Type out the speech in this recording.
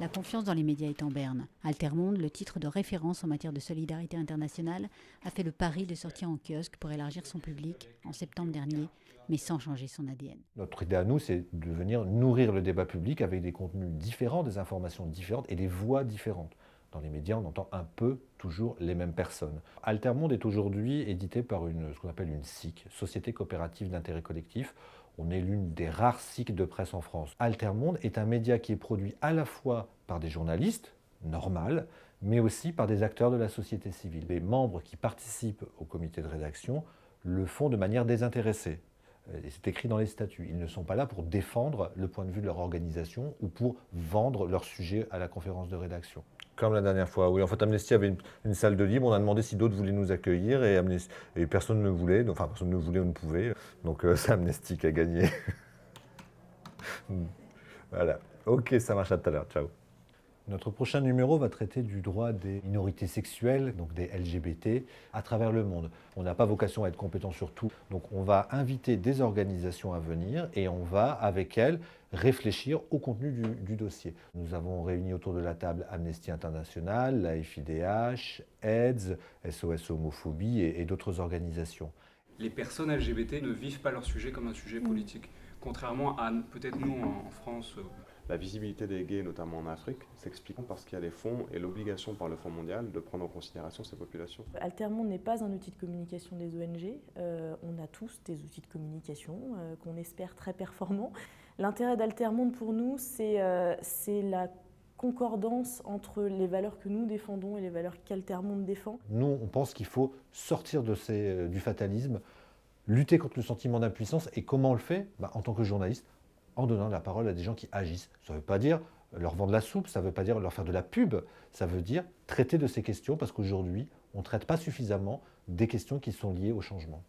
La confiance dans les médias est en berne. Altermonde, le titre de référence en matière de solidarité internationale, a fait le pari de sortir en kiosque pour élargir son public en septembre dernier, mais sans changer son ADN. Notre idée à nous, c'est de venir nourrir le débat public avec des contenus différents, des informations différentes et des voix différentes. Dans les médias, on entend un peu toujours les mêmes personnes. Altermonde est aujourd'hui édité par ce qu'on appelle une SIC, Société coopérative d'intérêt collectif. On est l'une des rares SIC de presse en France. Altermonde est un média qui est produit à la fois par des journalistes, normal, mais aussi par des acteurs de la société civile. Les membres qui participent au comité de rédaction le font de manière désintéressée. Et c'est écrit dans les statuts. Ils ne sont pas là pour défendre le point de vue de leur organisation ou pour vendre leur sujet à la conférence de rédaction. Comme la dernière fois, oui. En fait, Amnesty avait une salle de libre. On a demandé si d'autres voulaient nous accueillir et personne ne voulait. Enfin, personne ne voulait ou ne pouvait. Donc, c'est Amnesty qui a gagné. Voilà. Ok, ça marche, à tout à l'heure. Ciao. Notre prochain numéro va traiter du droit des minorités sexuelles, donc des LGBT, à travers le monde. On n'a pas vocation à être compétent sur tout, donc on va inviter des organisations à venir et on va, avec elles, réfléchir au contenu du dossier. Nous avons réuni autour de la table Amnesty International, la FIDH, AIDS, SOS Homophobie et d'autres organisations. Les personnes LGBT ne vivent pas leur sujet comme un sujet politique, contrairement à peut-être nous en France. La visibilité des gays, notamment en Afrique, s'explique parce qu'il y a les fonds et l'obligation par le Fonds mondial de prendre en considération ces populations. Altermonde n'est pas un outil de communication des ONG. On a tous des outils de communication qu'on espère très performants. L'intérêt d'Altermonde pour nous, c'est la concordance entre les valeurs que nous défendons et les valeurs qu'Altermonde défend. Nous, on pense qu'il faut sortir du fatalisme, lutter contre le sentiment d'impuissance. Et comment on le fait ? En tant que journaliste, en donnant la parole à des gens qui agissent. Ça ne veut pas dire leur vendre la soupe, ça ne veut pas dire leur faire de la pub, ça veut dire traiter de ces questions parce qu'aujourd'hui, on ne traite pas suffisamment des questions qui sont liées au changement.